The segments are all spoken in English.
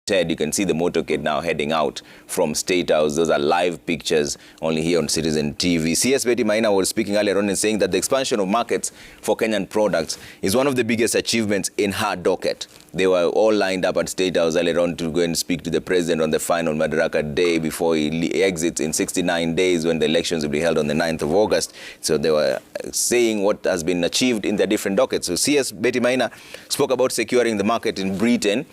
You can see the motorcade now heading out from State House. Those are live pictures only here on Citizen TV. CS Betty Maina was speaking earlier on and saying that the expansion of markets for Kenyan products is one of the biggest achievements in her docket. They were all lined up at State House earlier on to go and speak to the president on the final Madaraka Day before he exits in 69 days when the elections will be held on the 9th of August. So they were saying what has been achieved in their different dockets. So CS Betty Maina spoke about securing the market in Britain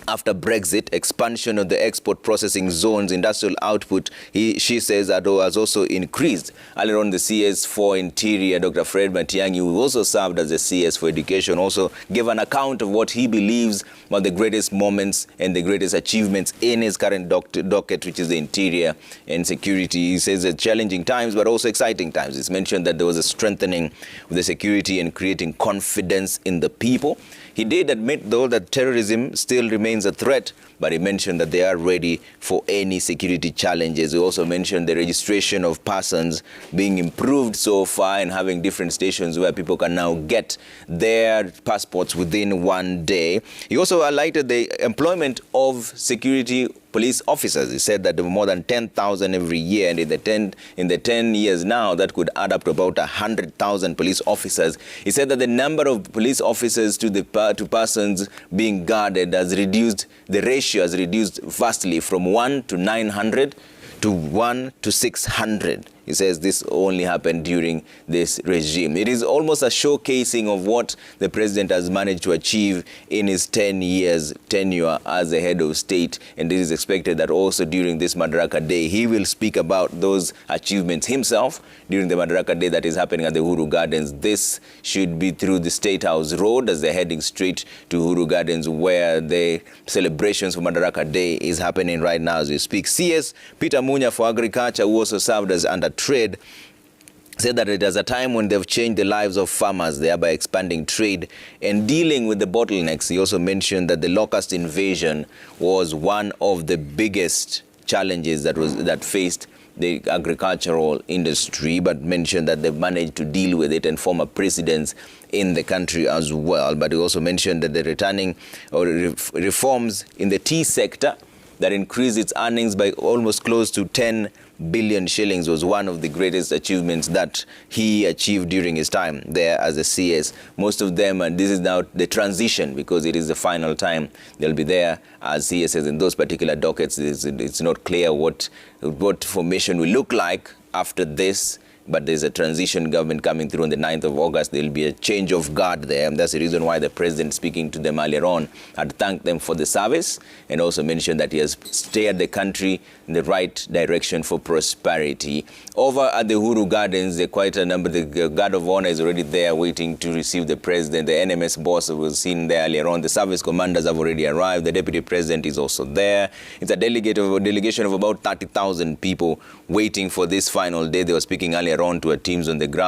after Brexit, expansion of the export processing zones, industrial output, she says that has also increased. Earlier on, the CS for Interior, Dr. Fred Matiang'i, who also served as the CS for Education, also gave an account of what he believes are the greatest moments and the greatest achievements in his current docket, which is the Interior and Security. He says that challenging times, but also exciting times. He's mentioned that there was a strengthening of the security and creating confidence in the people. He did admit, though, that terrorism still remains a threat, but he mentioned that they are ready for any security challenges. He also mentioned the registration of persons being improved so far and having different stations where people can now get their passports within one day. He also highlighted the employment of security police officers. He said that there were more than 10,000 every year, and in the 10 years now, that could add up to about 100,000 police officers. He said that the number of police officers to persons being guarded has reduced, the ratio has reduced vastly from 1 to 900 to 1 to 600. He says this only happened during this regime. It is almost a showcasing of what the president has managed to achieve in his 10 years tenure as the head of state. And it is expected that also during this Madaraka Day, he will speak about those achievements himself during the Madaraka Day that is happening at the Uhuru Gardens. This should be through the State House Road as they're heading straight to Uhuru Gardens, where the celebrations for Madaraka Day is happening right now as we speak. CS Peter Munya for Agriculture, who also served as under trade, said that it is a time when they've changed the lives of farmers, thereby expanding trade and dealing with the bottlenecks. He also mentioned that the locust invasion was one of the biggest challenges that faced the agricultural industry, but mentioned that they've managed to deal with it and form a precedence in the country as well. But he also mentioned that the returning or reforms in the tea sector that increased its earnings by almost close to 10 billion shillings was one of the greatest achievements that he achieved during his time there as a CS. Most of them, and this is now the transition because it is the final time they'll be there as CSs in those particular dockets. It's not clear what formation will look like after this. But there's a transition government coming through on the 9th of August. There'll be a change of guard there. And that's the reason why the president, speaking to them earlier on, had thanked them for the service and also mentioned that he has steered the country in the right direction for prosperity. Over at the Uhuru Gardens, there are quite a number. The guard of honor is already there waiting to receive the president. The NMS boss was seen there earlier on. The service commanders have already arrived. The deputy president is also there. It's a delegation of about 30,000 people waiting for this final day. They were speaking earlier on to our teams on the ground.